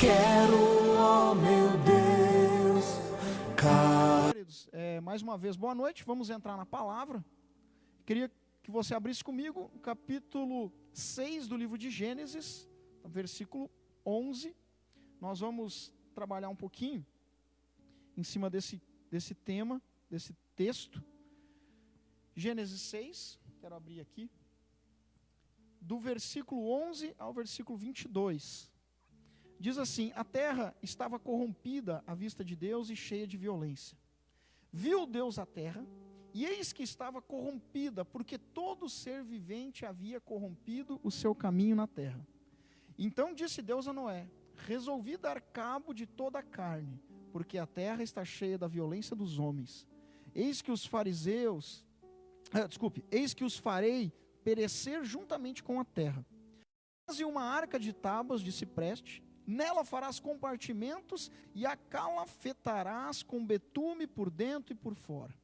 quero, oh meu Deus. Queridos, mais uma vez, boa noite, vamos entrar na palavra. Queria que você abrisse comigo o capítulo 6 do livro de Gênesis, versículo 11. Nós vamos trabalhar um pouquinho em cima desse tema, desse texto. Gênesis 6, quero abrir aqui, do versículo 11 ao versículo 22. Diz assim: a terra estava corrompida à vista de Deus e cheia de violência. Viu Deus a terra, e eis que estava corrompida, porque todo ser vivente havia corrompido o seu caminho na terra. Então disse Deus a Noé: resolvi dar cabo de toda a carne, porque a terra está cheia da violência dos homens. Eis que os farei perecer juntamente com a terra. Faze uma arca de tábuas de cipreste, nela farás compartimentos e a calafetarás com betume por dentro e por fora.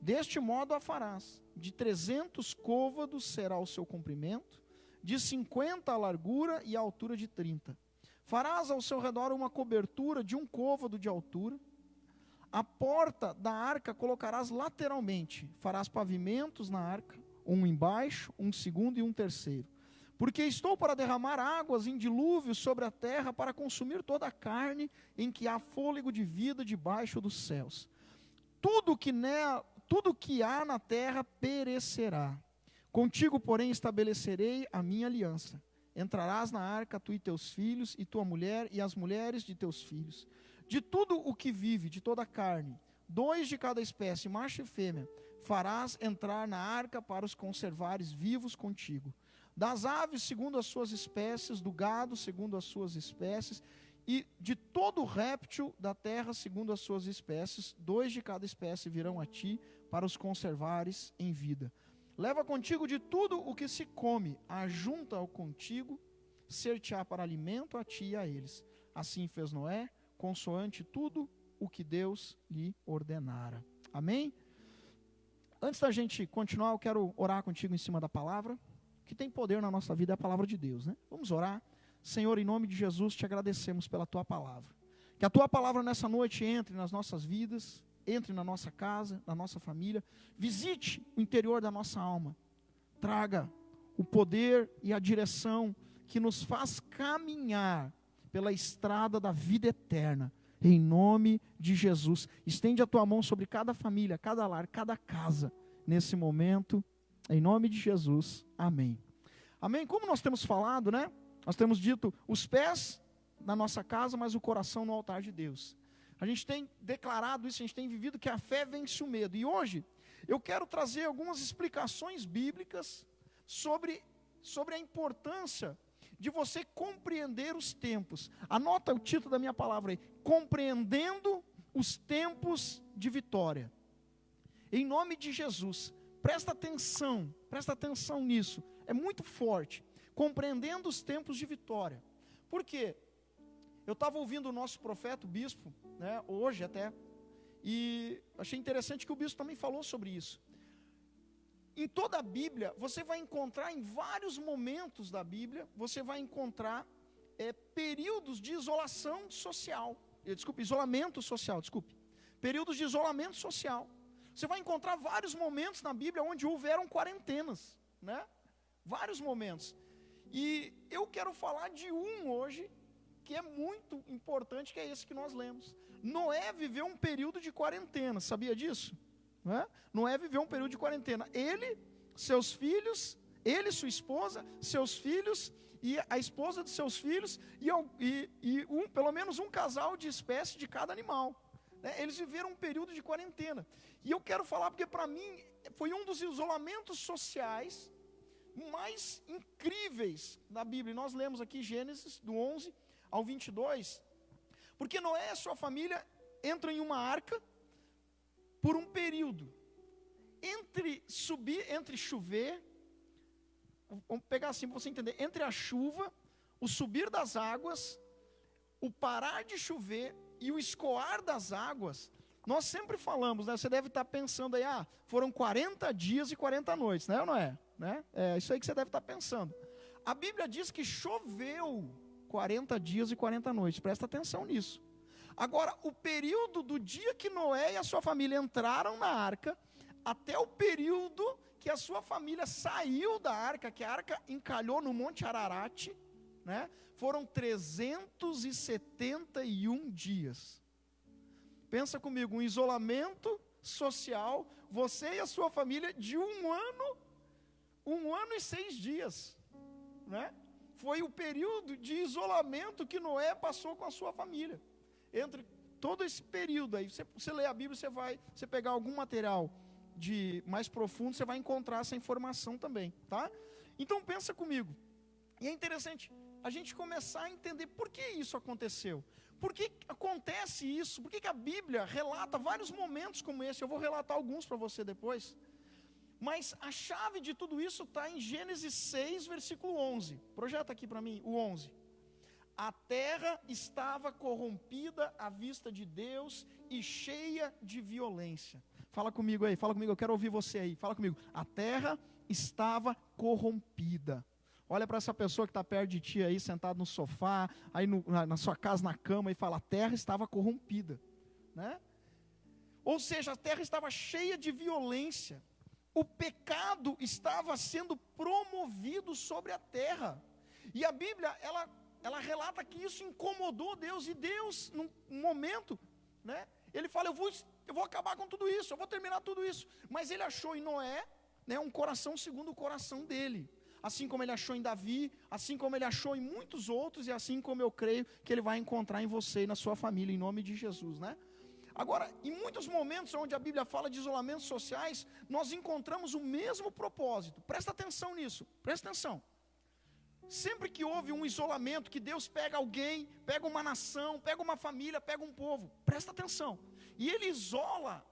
Deste modo a farás. De 300 côvados será o seu comprimento, de 50 a largura e a altura de 30. Farás ao seu redor uma cobertura de 1 côvado de altura. A porta da arca colocarás lateralmente. Farás pavimentos na arca, um embaixo, um segundo e um terceiro. Porque estou para derramar águas em dilúvio sobre a terra, para consumir toda a carne em que há fôlego de vida debaixo dos céus. Tudo que há na terra perecerá. Contigo, porém, estabelecerei a minha aliança. Entrarás na arca, tu e teus filhos, e tua mulher, e as mulheres de teus filhos. De tudo o que vive, de toda a carne, 2 de cada espécie, macho e fêmea, farás entrar na arca para os conservares vivos contigo. Das aves segundo as suas espécies, do gado segundo as suas espécies, e de todo réptil da terra segundo as suas espécies, 2 de cada espécie virão a ti para os conservares em vida. Leva contigo de tudo o que se come, ajunta-o contigo, ser-te-á para alimento a ti e a eles. Assim fez Noé, consoante tudo o que Deus lhe ordenara. Amém? Antes da gente continuar, eu quero orar contigo em cima da palavra. O que tem poder na nossa vida é a palavra de Deus, né? Vamos orar. Senhor, em nome de Jesus, te agradecemos pela tua palavra. Que a tua palavra nessa noite entre nas nossas vidas, entre na nossa casa, na nossa família, visite o interior da nossa alma, traga o poder e a direção que nos faz caminhar pela estrada da vida eterna, em nome de Jesus. Estende a tua mão sobre cada família, cada lar, cada casa, nesse momento, em nome de Jesus, amém. Amém? Como nós temos falado, né? Nós temos dito os pés na nossa casa, mas o coração no altar de Deus. A gente tem declarado isso, a gente tem vivido que a fé vence o medo. E hoje, eu quero trazer algumas explicações bíblicas sobre a importância de você compreender os tempos. Anota o título da minha palavra aí: compreendendo os tempos de vitória. Em nome de Jesus, presta atenção nisso, é muito forte. Compreendendo os tempos de vitória. Por quê? Eu estava ouvindo o nosso profeta, o bispo, né, hoje até, e achei interessante que o bispo também falou sobre isso. Em toda a Bíblia, você vai encontrar, em vários momentos da Bíblia, você vai encontrar períodos de isolamento social. Períodos de isolamento social. Você vai encontrar vários momentos na Bíblia onde houveram quarentenas, né? Vários momentos. E eu quero falar de um hoje, que é muito importante, que é esse que nós lemos. Noé viveu um período de quarentena, sabia disso? Noé viveu um período de quarentena. Ele, seus filhos, sua esposa, seus filhos e a esposa de seus filhos e pelo menos um casal de espécie de cada animal. Eles viveram um período de quarentena. E eu quero falar porque para mim foi um dos isolamentos sociais mais incríveis da Bíblia. Nós lemos aqui Gênesis do 11 ao 22. Porque Noé e sua família entram em uma arca por um período. Entre chover, vamos pegar assim para você entender, entre a chuva, o subir das águas, o parar de chover e o escoar das águas, nós sempre falamos, né? Você deve estar pensando aí, foram 40 dias e 40 noites, né ou não é? É isso aí que você deve estar pensando. A Bíblia diz que choveu 40 dias e 40 noites. Presta atenção nisso. Agora, o período do dia que Noé e a sua família entraram na arca, até o período que a sua família saiu da arca, que a arca encalhou no Monte Ararat, né? Foram 371 dias. Pensa comigo, um isolamento social, você e a sua família de 1 ano e 6 dias, né? Foi o período de isolamento que Noé passou com a sua família. Entre todo esse período aí, você lê a Bíblia, você pegar algum material de mais profundo, você vai encontrar essa informação também, tá? Então pensa comigo, e é interessante a gente começar a entender por que isso aconteceu. Por que acontece isso? Por que a Bíblia relata vários momentos como esse? Eu vou relatar alguns para você depois. Mas a chave de tudo isso está em Gênesis 6, versículo 11. Projeta aqui para mim, o 11. A terra estava corrompida à vista de Deus e cheia de violência. Fala comigo aí, eu quero ouvir você aí. Fala comigo. A terra estava corrompida. Olha para essa pessoa que está perto de ti aí, sentado no sofá, aí na sua casa, na cama, e fala, a terra estava corrompida, né? Ou seja, a terra estava cheia de violência. O pecado estava sendo promovido sobre a terra. E a Bíblia, ela relata que isso incomodou Deus. E Deus, num momento, né, ele fala, eu vou acabar com tudo isso, eu vou terminar tudo isso. Mas ele achou em Noé, né, um coração segundo o coração dele. Assim como ele achou em Davi, assim como ele achou em muitos outros, e assim como eu creio que ele vai encontrar em você e na sua família, em nome de Jesus, né? Agora, em muitos momentos onde a Bíblia fala de isolamentos sociais, nós encontramos o mesmo propósito. Presta atenção nisso, presta atenção. Sempre que houve um isolamento, que Deus pega alguém, pega uma nação, pega uma família, pega um povo, presta atenção. E ele isola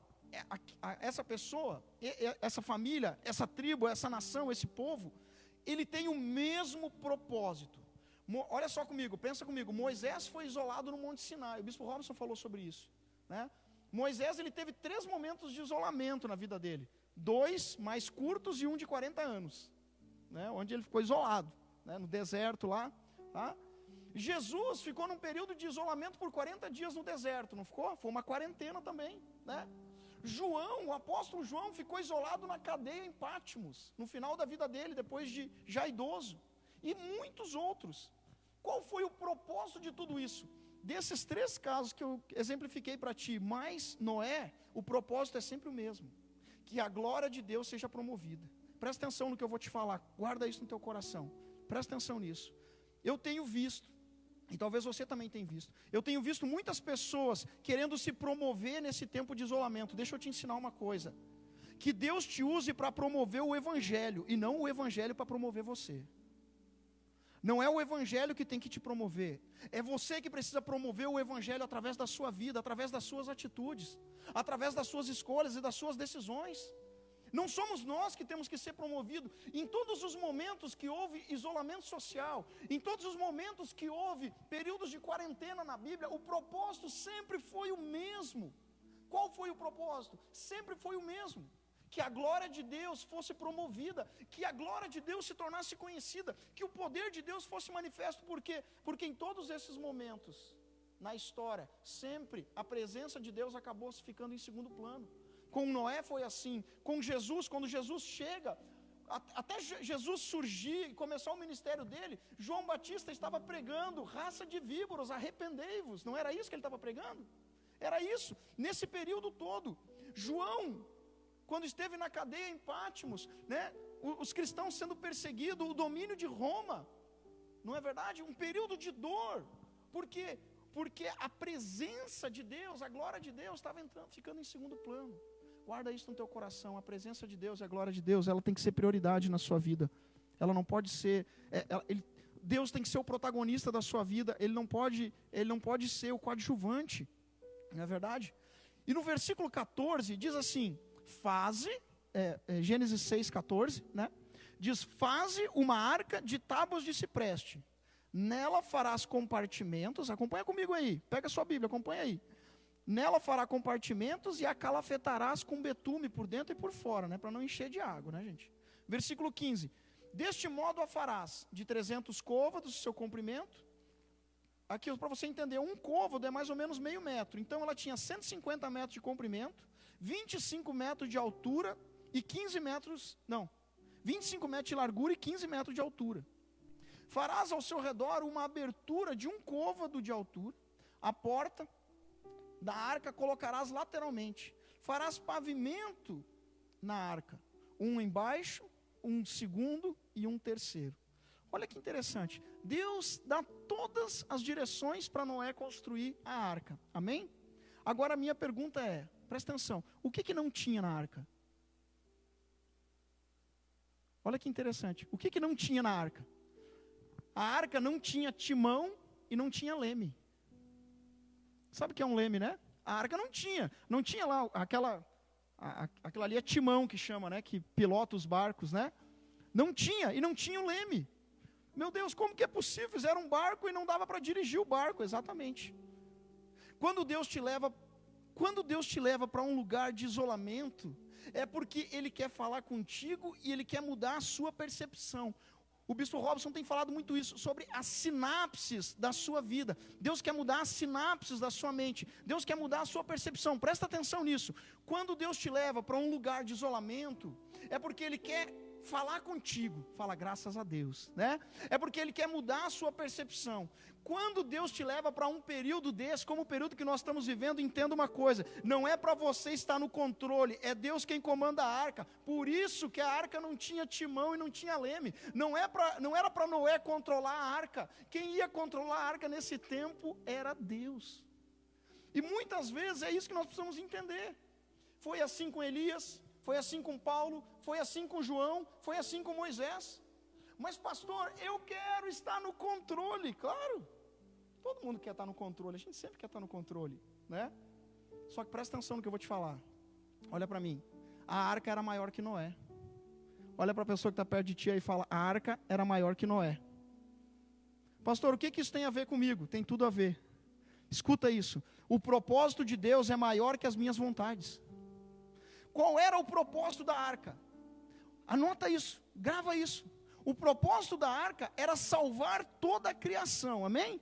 essa pessoa, essa família, essa tribo, essa nação, esse povo, ele tem o mesmo propósito. Olha só comigo, pensa comigo, Moisés foi isolado no Monte Sinai, o bispo Robson falou sobre isso, né? Moisés, ele teve 3 momentos de isolamento na vida dele, 2 mais curtos e um de 40 anos, né? Onde ele ficou isolado, né? No deserto lá, tá? Jesus ficou num período de isolamento por 40 dias no deserto, não ficou? Foi uma quarentena também, né? João, o apóstolo João, ficou isolado na cadeia em Pátimos, no final da vida dele, depois de já idoso, e muitos outros. Qual foi o propósito de tudo isso? Desses 3 casos que eu exemplifiquei para ti, mais Noé, o propósito é sempre o mesmo, que a glória de Deus seja promovida. Presta atenção no que eu vou te falar, guarda isso no teu coração, presta atenção nisso. Eu tenho visto, e talvez você também tenha visto, eu tenho visto muitas pessoas querendo se promover nesse tempo de isolamento. Deixa eu te ensinar uma coisa, que Deus te use para promover o Evangelho, e não o Evangelho para promover você. Não é o Evangelho que tem que te promover, é você que precisa promover o Evangelho através da sua vida, através das suas atitudes, através das suas escolhas e das suas decisões. Não somos nós que temos que ser promovidos. Em todos os momentos que houve isolamento social, em todos os momentos que houve períodos de quarentena na Bíblia, o propósito sempre foi o mesmo. Qual foi o propósito? Sempre foi o mesmo. Que a glória de Deus fosse promovida, que a glória de Deus se tornasse conhecida, que o poder de Deus fosse manifesto. Por quê? Porque em todos esses momentos, na história, sempre a presença de Deus acabou ficando em segundo plano. Com Noé foi assim, com Jesus, quando Jesus chega, até Jesus surgir e começar o ministério dele, João Batista estava pregando, raça de víboras, arrependei-vos. Não era isso que ele estava pregando? Era isso, nesse período todo. João, quando esteve na cadeia em Pátimos, né, os cristãos sendo perseguidos, o domínio de Roma, não é verdade? Um período de dor. Por quê? Porque a presença de Deus, a glória de Deus estava ficando em segundo plano. Guarda isso no teu coração, a presença de Deus e a glória de Deus, ela tem que ser prioridade na sua vida. Ela não pode ser, Deus tem que ser o protagonista da sua vida, ele não pode ser o coadjuvante, não é verdade? E no versículo 14 diz assim, Gênesis 6,14, né? Diz, faze uma arca de tábuas de cipreste, nela farás compartimentos, acompanha comigo aí, pega a sua Bíblia, acompanha aí. Nela fará compartimentos e a calafetarás com betume por dentro e por fora, né? Para não encher de água, né, gente? Versículo 15. Deste modo a farás de 300 côvados o seu comprimento, aqui para você entender, um côvado é mais ou menos meio metro. Então ela tinha 150 metros de comprimento, 25 metros de altura e 25 metros de largura e 15 metros de altura. Farás ao seu redor uma abertura de um côvado de altura, a porta da arca colocarás lateralmente. Farás pavimento na arca, um embaixo, um segundo e um terceiro. Olha que interessante, Deus dá todas as direções para Noé construir a arca, amém? Agora a minha pergunta é, presta atenção, o que não tinha na arca? Olha que interessante, o que não tinha na arca? A arca não tinha timão e não tinha leme. Sabe o que é um leme, né? A arca não tinha lá aquela ali é timão que chama, né? Que pilota os barcos, né? Não tinha, e não tinha o leme. Meu Deus, como que é possível? Fizeram um barco e não dava para dirigir o barco, exatamente. Quando Deus te leva para um lugar de isolamento, é porque Ele quer falar contigo e Ele quer mudar a sua percepção. O bispo Robson tem falado muito isso, sobre as sinapses da sua vida. Deus quer mudar as sinapses da sua mente. Deus quer mudar a sua percepção. Presta atenção nisso. Quando Deus te leva para um lugar de isolamento, é porque Ele quer falar contigo. Fala, graças a Deus, né? É porque Ele quer mudar a sua percepção. Quando Deus te leva para um período desse, como o período que nós estamos vivendo, entenda uma coisa, não é para você estar no controle, é Deus quem comanda a arca. Por isso que a arca não tinha timão e não tinha leme. Não era para Noé controlar a arca. Quem ia controlar a arca nesse tempo era Deus. E muitas vezes é isso que nós precisamos entender. Foi assim com Elias, foi assim com Paulo, foi assim com João, foi assim com Moisés. Mas pastor, eu quero estar no controle. Claro, todo mundo quer estar no controle, a gente sempre quer estar no controle, né? Só que presta atenção no que eu vou te falar. Olha para mim, a arca era maior que Noé. Olha para a pessoa que está perto de ti aí e fala, a arca era maior que Noé. Pastor, o que isso tem a ver comigo? Tem tudo a ver. Escuta isso, o propósito de Deus é maior que as minhas vontades. Qual era o propósito da arca? Anota isso, grava isso. O propósito da arca era salvar toda a criação, amém?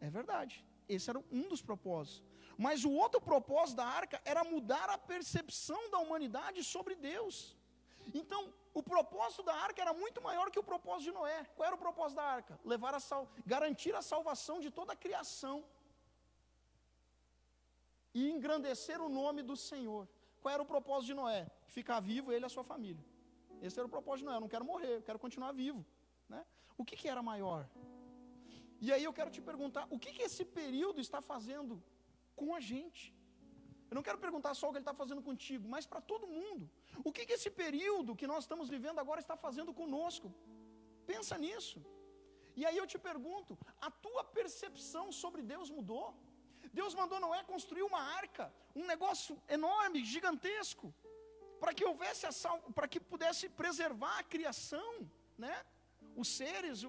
É verdade, esse era um dos propósitos. Mas o outro propósito da arca era mudar a percepção da humanidade sobre Deus. Então, o propósito da arca era muito maior que o propósito de Noé. Qual era o propósito da arca? Garantir a salvação de toda a criação. E engrandecer o nome do Senhor. Qual era o propósito de Noé? Ficar vivo, ele e a sua família. Esse era o propósito de Noé, eu não quero morrer, eu quero continuar vivo, né? O que era maior? E aí eu quero te perguntar, o que esse período está fazendo com a gente? Eu não quero perguntar só o que ele está fazendo contigo, mas para todo mundo. O que esse período que nós estamos vivendo agora está fazendo conosco? Pensa nisso. E aí eu te pergunto, a tua percepção sobre Deus mudou? Deus mandou Noé construir uma arca, um negócio enorme, gigantesco, para que houvesse para que pudesse preservar a criação, né? Os seres,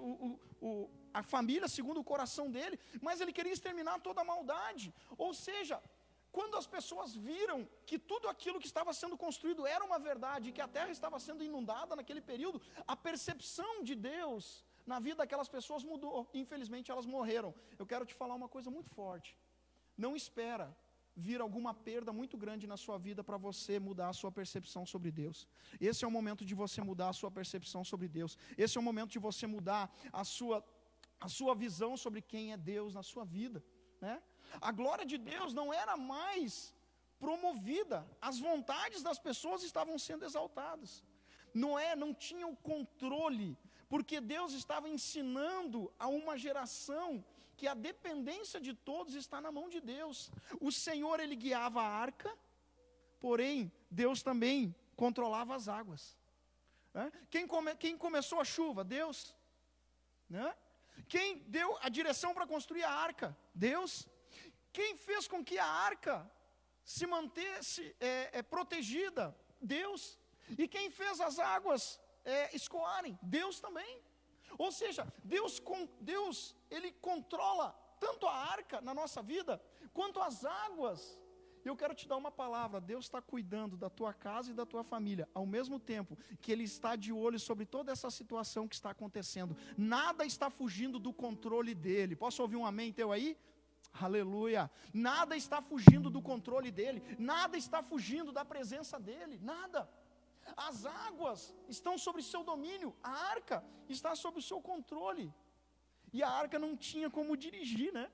a família segundo o coração dele, mas ele queria exterminar toda a maldade. Ou seja, quando as pessoas viram que tudo aquilo que estava sendo construído era uma verdade, que a terra estava sendo inundada naquele período, a percepção de Deus na vida daquelas pessoas mudou. Infelizmente elas morreram. Eu quero te falar uma coisa muito forte. Não espera vir alguma perda muito grande na sua vida para você mudar a sua percepção sobre Deus. Esse é o momento de você mudar a sua percepção sobre Deus. Esse é o momento de você mudar a sua visão sobre quem é Deus na sua vida, né? A glória de Deus não era mais promovida, as vontades das pessoas estavam sendo exaltadas. Noé não tinha o controle, porque Deus estava ensinando a uma geração que a dependência de todos está na mão de Deus. O Senhor, Ele guiava a arca, porém, Deus também controlava as águas. Quem começou a chuva? Deus. Quem deu a direção para construir a arca? Deus. Quem fez com que a arca se mantesse protegida? Deus. E quem fez as águas escoarem? Deus também. Ou seja, Deus Ele controla tanto a arca na nossa vida, quanto as águas E eu quero te dar uma palavra: Deus está cuidando da tua casa e da tua família, ao mesmo tempo que Ele está de olho sobre toda essa situação que está acontecendo. Nada está fugindo do controle dEle. Posso ouvir um amém teu aí? Aleluia. Nada está fugindo do controle dEle, nada está fugindo da presença dEle, nada. As águas estão sobre seu domínio, a arca está sob o seu controle. E a arca não tinha como dirigir, né?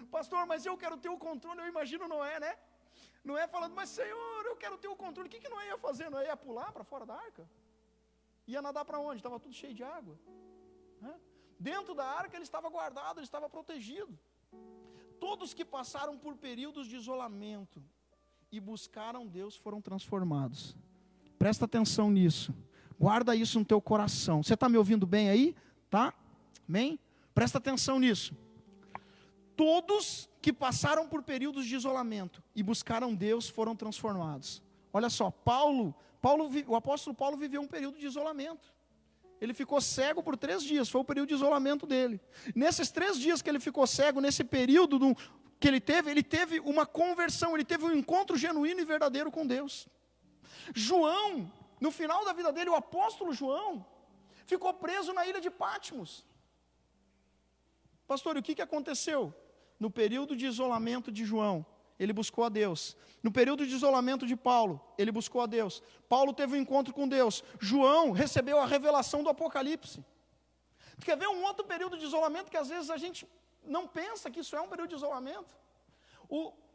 Pastor, mas eu quero ter o controle. Eu imagino Noé, né? Noé falando: mas Senhor, eu quero ter o controle. O que Noé ia fazer? Noé ia pular para fora da arca? Ia nadar para onde? Estava tudo cheio de água, né? Dentro da arca ele estava guardado, ele estava protegido. Todos que passaram por períodos de isolamento e buscaram Deus foram transformados. Presta atenção nisso, guarda isso no teu coração. Você está me ouvindo bem aí? Tá? Amém? Presta atenção nisso. Todos que passaram por períodos de isolamento e buscaram Deus foram transformados. Olha só, o apóstolo Paulo viveu um período de isolamento. Ele ficou cego por 3 dias, foi o período de isolamento dele. Nesses 3 dias que ele ficou cego, nesse período que ele teve uma conversão, ele teve um encontro genuíno e verdadeiro com Deus. João, no final da vida dele, o apóstolo João, ficou preso na ilha de Patmos. Pastor, e o que aconteceu? No período de isolamento de João, ele buscou a Deus. No período de isolamento de Paulo, ele buscou a Deus. Paulo teve um encontro com Deus. João recebeu a revelação do Apocalipse. Tu quer ver um outro período de isolamento que às vezes a gente não pensa que isso é um período de isolamento?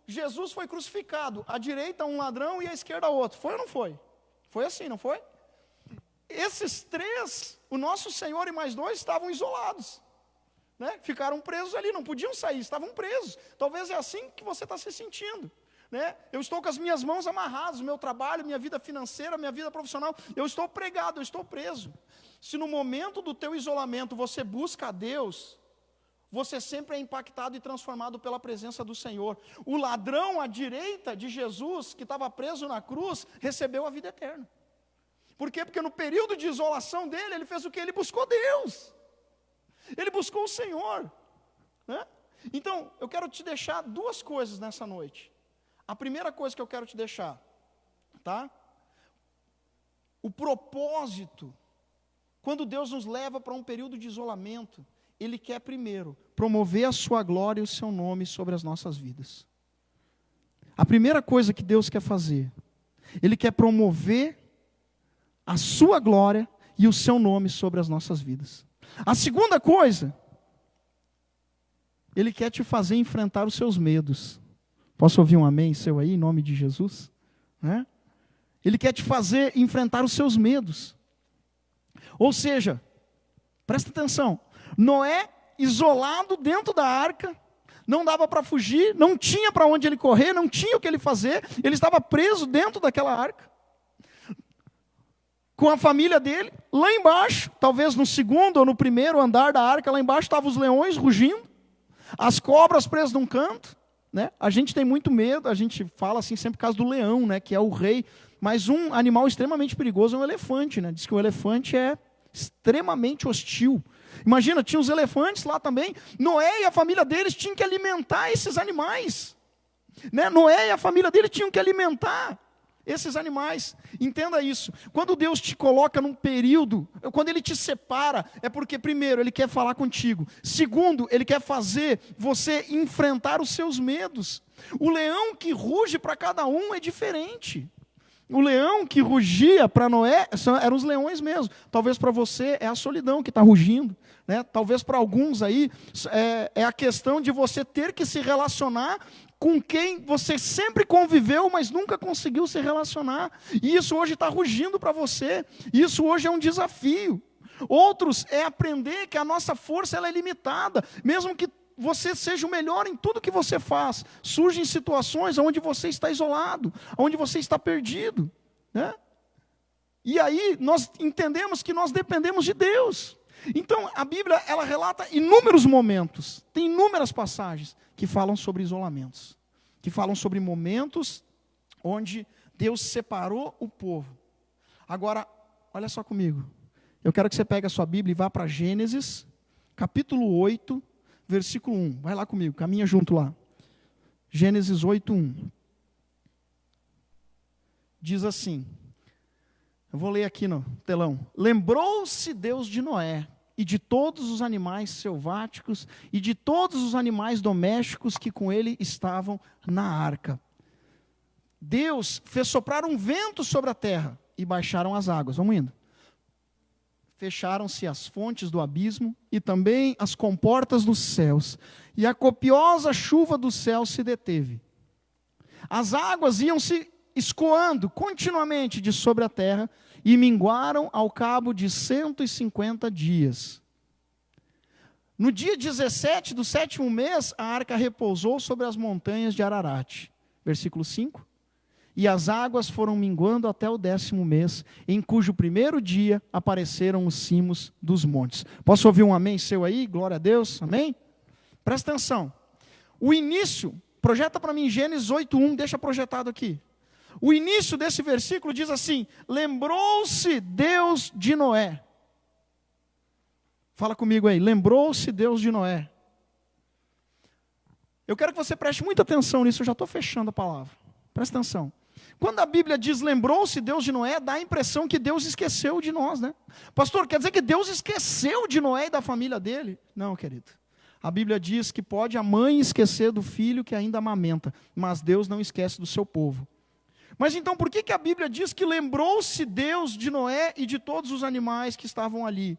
Jesus foi crucificado, à direita um ladrão e à esquerda outro. Foi ou não foi? Foi assim, não foi? Esses 3, o nosso Senhor e mais 2 estavam isolados. Né? Ficaram presos ali, não podiam sair, estavam presos. Talvez é assim que você está se sentindo, né? Eu estou com as minhas mãos amarradas, meu trabalho, minha vida financeira, minha vida profissional, eu estou pregado, eu estou preso. Se no momento do teu isolamento você busca a Deus, você sempre é impactado e transformado pela presença do Senhor. O ladrão à direita de Jesus, que estava preso na cruz, recebeu a vida eterna. Por quê? Porque no período de isolação dele, ele fez o quê? Ele buscou Deus. Ele buscou o Senhor, né? Então, eu quero te deixar 2 coisas nessa noite. A primeira coisa que eu quero te deixar, tá? O propósito, quando Deus nos leva para um período de isolamento, Ele quer primeiro promover a sua glória e o seu nome sobre as nossas vidas. A primeira coisa que Deus quer fazer, Ele quer promover a sua glória e o seu nome sobre as nossas vidas. A segunda coisa, Ele quer te fazer enfrentar os seus medos. Posso ouvir um amém seu aí, em nome de Jesus? Né? Ele quer te fazer enfrentar os seus medos. Ou seja, presta atenção, Noé isolado dentro da arca, não dava para fugir, não tinha para onde ele correr, não tinha o que ele fazer, ele estava preso dentro daquela arca, com a família dele, lá embaixo, talvez no segundo ou no primeiro andar da arca, lá embaixo estavam os leões rugindo, as cobras presas num canto, né? A gente tem muito medo, a gente fala assim sempre por causa do leão, né? Que é o rei, mas um animal extremamente perigoso é um elefante, né? Diz que o elefante é extremamente hostil. Imagina, tinha os elefantes lá também, Noé e a família deles tinham que alimentar esses animais, né? Noé e a família dele tinham que alimentar esses animais. Entenda isso, quando Deus te coloca num período, quando Ele te separa, é porque primeiro Ele quer falar contigo, segundo, Ele quer fazer você enfrentar os seus medos. O leão que ruge para cada um é diferente. O leão que rugia para Noé eram os leões mesmo. Talvez para você é a solidão que está rugindo, né? Talvez para alguns aí é a questão de você ter que se relacionar com quem você sempre conviveu, mas nunca conseguiu se relacionar. E isso hoje está rugindo para você. Isso hoje é um desafio. Outros é aprender que a nossa força ela é limitada. Mesmo que você seja o melhor em tudo que você faz, surgem situações onde você está isolado, onde você está perdido, né? E aí nós entendemos que nós dependemos de Deus. Então a Bíblia ela relata inúmeros momentos, tem inúmeras passagens que falam sobre isolamentos, que falam sobre momentos onde Deus separou o povo. Agora, olha só comigo, eu quero que você pegue a sua Bíblia e vá para Gênesis, capítulo 8, versículo 1, vai lá comigo, caminha junto lá. Gênesis 8, 1. diz assim, eu vou ler aqui no telão. Lembrou-se Deus de Noé e de todos os animais selváticos e de todos os animais domésticos que com ele estavam na arca. Deus fez soprar um vento sobre a terra e baixaram as águas. Vamos indo. Fecharam-se as fontes do abismo e também as comportas dos céus, e a copiosa chuva do céu se deteve. As águas iam se escoando continuamente de sobre a terra e minguaram ao cabo de 150 dias. No dia 17 do 7º mês, a arca repousou sobre as montanhas de Ararat. Versículo 5. E as águas foram minguando até o 10º mês, em cujo primeiro dia apareceram os cimos dos montes. Posso ouvir um amém seu aí? Glória a Deus, amém? Presta atenção. O início, projeta para mim Gênesis 8:1, deixa projetado aqui. O início desse versículo diz assim: lembrou-se Deus de Noé. Fala comigo aí, lembrou-se Deus de Noé. Eu quero que você preste muita atenção nisso, eu já estou fechando a palavra. Presta atenção. Quando a Bíblia diz lembrou-se Deus de Noé, dá a impressão que Deus esqueceu de nós, né? Pastor, quer dizer que Deus esqueceu de Noé e da família dele? Não, querido. A Bíblia diz que pode a mãe esquecer do filho que ainda amamenta, mas Deus não esquece do seu povo. Mas então por que a Bíblia diz que lembrou-se Deus de Noé e de todos os animais que estavam ali?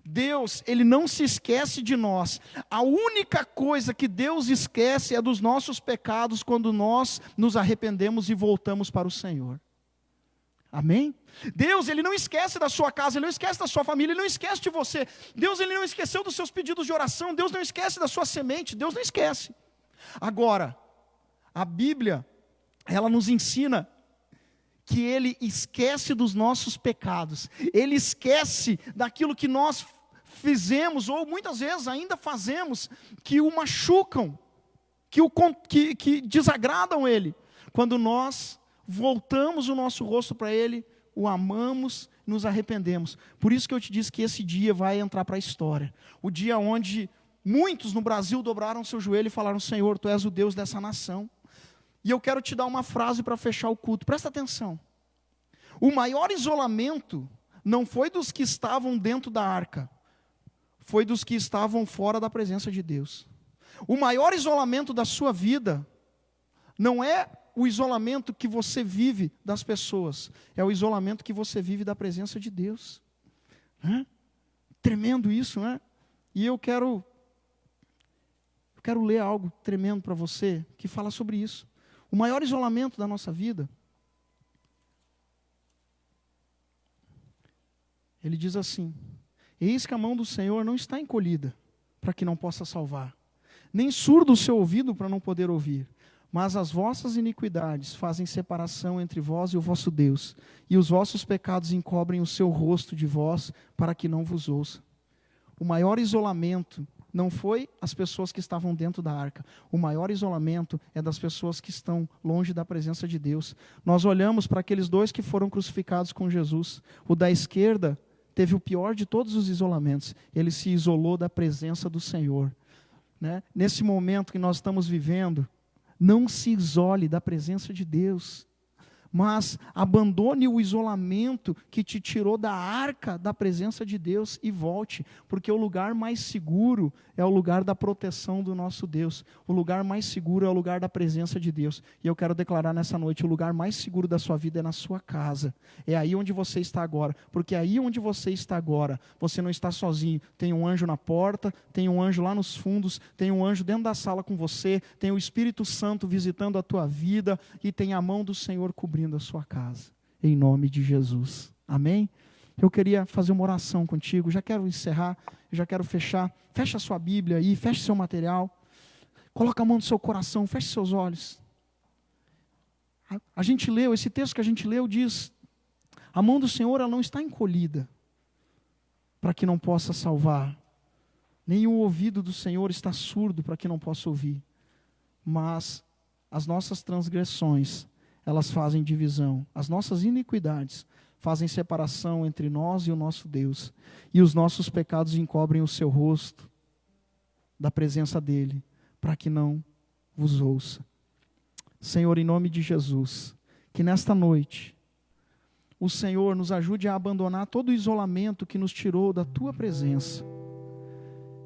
Deus, Ele não se esquece de nós. A única coisa que Deus esquece é dos nossos pecados quando nós nos arrependemos e voltamos para o Senhor. Amém? Deus, Ele não esquece da sua casa, Ele não esquece da sua família, Ele não esquece de você. Deus, Ele não esqueceu dos seus pedidos de oração, Deus não esquece da sua semente, Deus não esquece. Agora, a Bíblia, ela nos ensina que Ele esquece dos nossos pecados, Ele esquece daquilo que nós fizemos, ou muitas vezes ainda fazemos, que o machucam, que desagradam Ele. Quando nós voltamos o nosso rosto para Ele, o amamos, nos arrependemos. Por isso que eu te disse que esse dia vai entrar para a história. O dia onde muitos no Brasil dobraram seu joelho e falaram: Senhor, Tu és o Deus dessa nação. E eu quero te dar uma frase para fechar o culto. Presta atenção. O maior isolamento não foi dos que estavam dentro da arca, foi dos que estavam fora da presença de Deus. O maior isolamento da sua vida não é o isolamento que você vive das pessoas, é o isolamento que você vive da presença de Deus. Tremendo isso, né? E eu quero ler algo tremendo para você, que fala sobre isso. O maior isolamento da nossa vida, ele diz assim: eis que a mão do Senhor não está encolhida, para que não possa salvar, nem surdo o seu ouvido para não poder ouvir, mas as vossas iniquidades fazem separação entre vós e o vosso Deus, e os vossos pecados encobrem o seu rosto de vós, para que não vos ouça. O maior isolamento não foi as pessoas que estavam dentro da arca. O maior isolamento é das pessoas que estão longe da presença de Deus. Nós olhamos para aqueles dois que foram crucificados com Jesus. O da esquerda teve o pior de todos os isolamentos. Ele se isolou da presença do Senhor. Né? Nesse momento que nós estamos vivendo, não se isole da presença de Deus, mas abandone o isolamento que te tirou da arca da presença de Deus e volte, porque o lugar mais seguro é o lugar da proteção do nosso Deus. O lugar mais seguro é o lugar da presença de Deus. E eu quero declarar nessa noite: o lugar mais seguro da sua vida é na sua casa. É aí onde você está agora, porque aí onde você está agora, você não está sozinho. Tem um anjo na porta, tem um anjo lá nos fundos, tem um anjo dentro da sala com você, tem o Espírito Santo visitando a tua vida e tem a mão do Senhor cobrindo a sua casa, em nome de Jesus, amém? Eu queria fazer uma oração contigo, já quero encerrar, já quero fechar. Fecha a sua Bíblia aí, fecha seu material, coloca a mão no seu coração, feche seus olhos. A gente leu, esse texto que a gente leu diz: a mão do Senhor, ela não está encolhida para que não possa salvar, nem o ouvido do Senhor está surdo para que não possa ouvir, mas as nossas transgressões, elas fazem divisão, as nossas iniquidades fazem separação entre nós e o nosso Deus, e os nossos pecados encobrem o seu rosto da presença dEle, para que não vos ouça. Senhor, em nome de Jesus, que nesta noite o Senhor nos ajude a abandonar todo o isolamento que nos tirou da tua presença.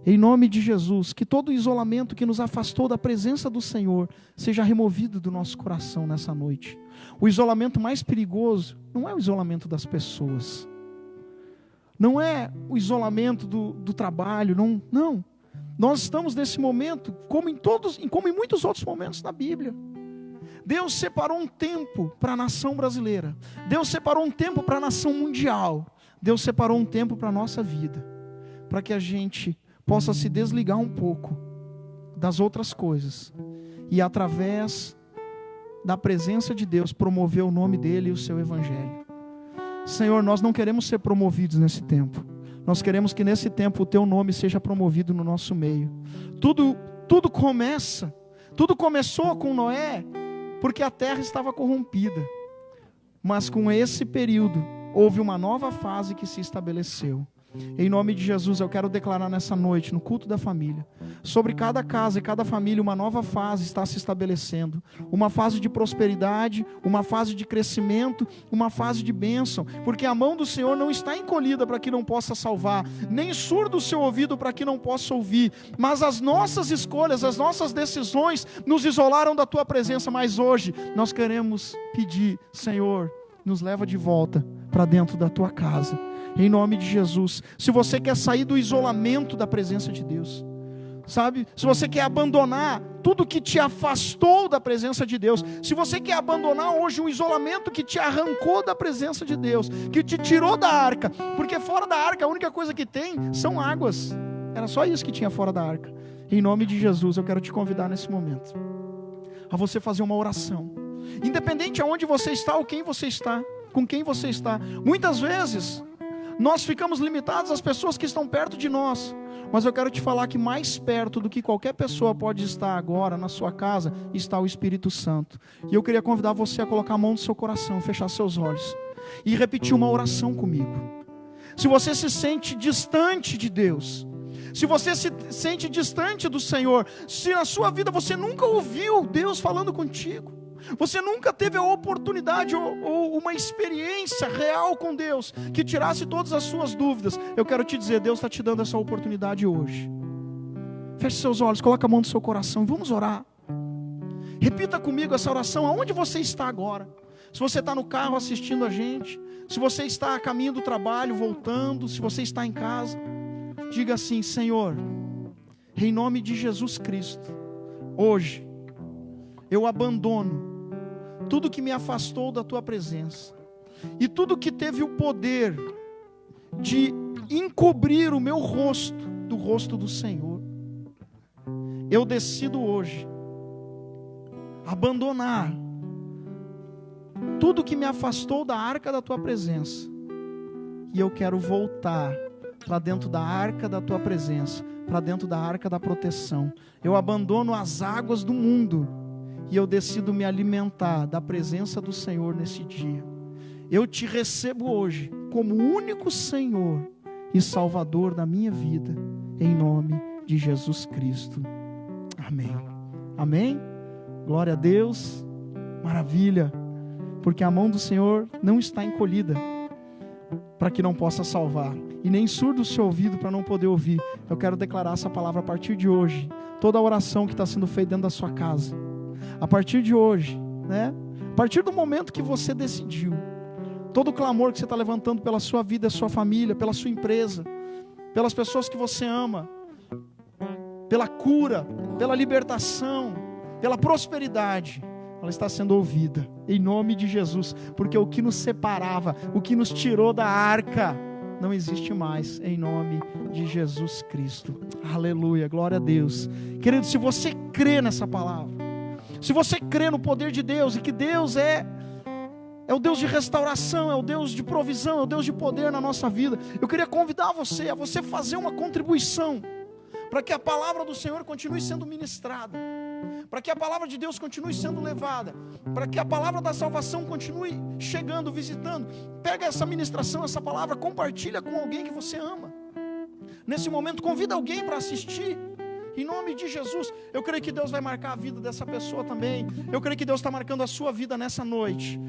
Em nome de Jesus, que todo o isolamento que nos afastou da presença do Senhor seja removido do nosso coração nessa noite. O isolamento mais perigoso não é o isolamento das pessoas, não é o isolamento do trabalho, não. Nós estamos nesse momento, como em muitos outros momentos da Bíblia. Deus separou um tempo para a nação brasileira, Deus separou um tempo para a nação mundial, Deus separou um tempo para a nossa vida, para que a gente possa se desligar um pouco das outras coisas e através da presença de Deus promover o nome dEle e o seu Evangelho. Senhor, nós não queremos ser promovidos nesse tempo, nós queremos que nesse tempo o teu nome seja promovido no nosso meio. Tudo começou com Noé, porque a terra estava corrompida, mas com esse período houve uma nova fase que se estabeleceu. Em nome de Jesus, eu quero declarar nessa noite, no culto da família, sobre cada casa e cada família, uma nova fase está se estabelecendo. Uma fase de prosperidade, uma fase de crescimento, uma fase de bênção. Porque a mão do Senhor não está encolhida para que não possa salvar, nem surdo o seu ouvido para que não possa ouvir. Mas as nossas escolhas, as nossas decisões nos isolaram da tua presença. Mas hoje nós queremos pedir, Senhor, nos leva de volta para dentro da tua casa. Em nome de Jesus. Se você quer sair do isolamento da presença de Deus, sabe? Se você quer abandonar tudo que te afastou da presença de Deus, se você quer abandonar hoje o isolamento que te arrancou da presença de Deus, que te tirou da arca, porque fora da arca a única coisa que tem são águas, era só isso que tinha fora da arca. Em nome de Jesus, eu quero te convidar nesse momento a você fazer uma oração, independente aonde você está ou quem você está, com quem você está. Muitas vezes nós ficamos limitados às pessoas que estão perto de nós, mas eu quero te falar que mais perto do que qualquer pessoa pode estar agora na sua casa, está o Espírito Santo. E eu queria convidar você a colocar a mão no seu coração, fechar seus olhos e repetir uma oração comigo. Se você se sente distante de Deus, se você se sente distante do Senhor, se na sua vida você nunca ouviu Deus falando contigo, você nunca teve a oportunidade ou uma experiência real com Deus que tirasse todas as suas dúvidas, eu quero te dizer, Deus está te dando essa oportunidade hoje. Feche seus olhos, coloque a mão no seu coração, vamos orar. Repita comigo essa oração, aonde você está agora. Se você está no carro assistindo a gente, se você está a caminho do trabalho, voltando, se você está em casa, diga assim: Senhor, em nome de Jesus Cristo, hoje eu abandono tudo que me afastou da tua presença e tudo que teve o poder de encobrir o meu rosto do rosto do Senhor. Eu decido hoje abandonar tudo que me afastou da arca da tua presença e eu quero voltar para dentro da arca da tua presença, para dentro da arca da proteção. Eu abandono as águas do mundo e eu decido me alimentar da presença do Senhor nesse dia. Eu te recebo hoje como único Senhor e Salvador da minha vida, em nome de Jesus Cristo. Amém. Amém? Glória a Deus. Maravilha. Porque a mão do Senhor não está encolhida para que não possa salvar, e nem surdo o seu ouvido para não poder ouvir. Eu quero declarar essa palavra a partir de hoje. Toda a oração que está sendo feita dentro da sua casa, a partir de hoje, né? A partir do momento que você decidiu, todo o clamor que você está levantando pela sua vida, sua família, pela sua empresa, pelas pessoas que você ama, pela cura, pela libertação, pela prosperidade, ela está sendo ouvida, em nome de Jesus, porque o que nos separava, o que nos tirou da arca, não existe mais, em nome de Jesus Cristo. Aleluia, glória a Deus. Querido, se você crê nessa palavra, se você crê no poder de Deus, e que Deus é o Deus de restauração, é o Deus de provisão, é o Deus de poder na nossa vida, eu queria convidar você a você fazer uma contribuição, para que a palavra do Senhor continue sendo ministrada, para que a palavra de Deus continue sendo levada, para que a palavra da salvação continue chegando, visitando. Pega essa ministração, essa palavra, compartilha com alguém que você ama. Nesse momento, convida alguém para assistir. Em nome de Jesus, eu creio que Deus vai marcar a vida dessa pessoa também. Eu creio que Deus está marcando a sua vida nessa noite.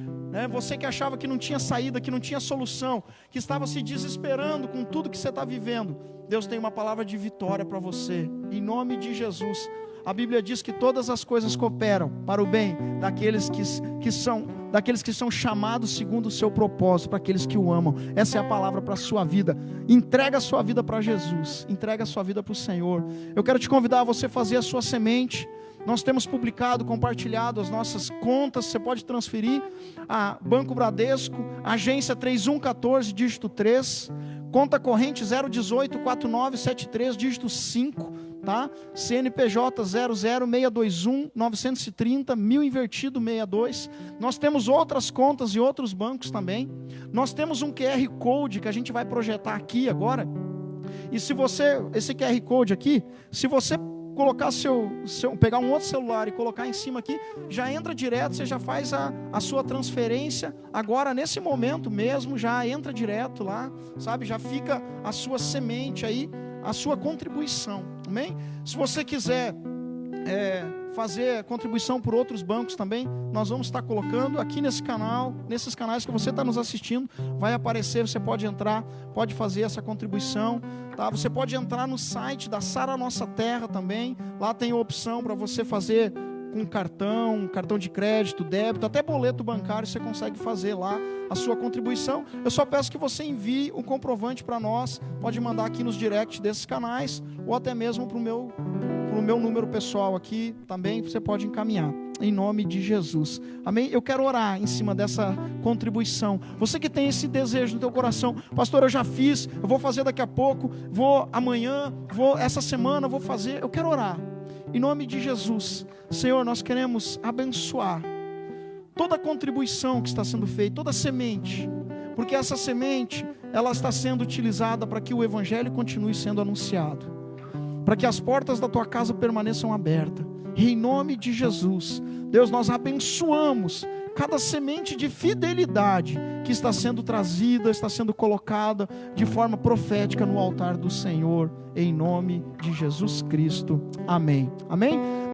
Você que achava que não tinha saída, que não tinha solução, que estava se desesperando com tudo que você está vivendo, Deus tem uma palavra de vitória para você, em nome de Jesus. A Bíblia diz que todas as coisas cooperam para o bem daqueles que são chamados segundo o seu propósito, para aqueles que o amam. Essa é a palavra para a sua vida. Entrega a sua vida para Jesus, entrega a sua vida para o Senhor. Eu quero te convidar a você fazer a sua semente. Nós temos publicado, compartilhado as nossas contas. Você pode transferir a Banco Bradesco, agência 3114, dígito 3, conta corrente 0184973, dígito 5, tá? CNPJ 00621 930 1000 invertido 62. Nós temos outras contas e outros bancos também. Nós temos um QR Code que a gente vai projetar aqui agora. E se você, esse QR Code aqui, se você colocar pegar um outro celular e colocar em cima aqui, já entra direto, você já faz a sua transferência, agora nesse momento mesmo, já entra direto lá, sabe, já fica a sua semente aí, a sua contribuição, amém? Se você quiser fazer contribuição por outros bancos também, nós vamos estar colocando aqui nesse canal, nesses canais que você está nos assistindo, vai aparecer, você pode entrar, pode fazer essa contribuição, tá? Você pode entrar no site da Sara Nossa Terra também, lá tem a opção para você fazer com cartão de crédito, débito, até boleto bancário, você consegue fazer lá a sua contribuição. Eu só peço que você envie um comprovante para nós, pode mandar aqui nos directs desses canais, ou até mesmo para o meu número pessoal aqui, também você pode encaminhar, em nome de Jesus, amém? Eu quero orar em cima dessa contribuição. Você que tem esse desejo no teu coração, pastor, eu já fiz, eu vou fazer daqui a pouco, vou amanhã, essa semana, vou fazer, eu quero orar, em nome de Jesus. Senhor, nós queremos abençoar toda a contribuição que está sendo feita, toda a semente, porque essa semente, ela está sendo utilizada para que o Evangelho continue sendo anunciado, para que as portas da tua casa permaneçam abertas, e em nome de Jesus, Deus, nós abençoamos cada semente de fidelidade que está sendo trazida, está sendo colocada de forma profética no altar do Senhor, em nome de Jesus Cristo, amém, amém?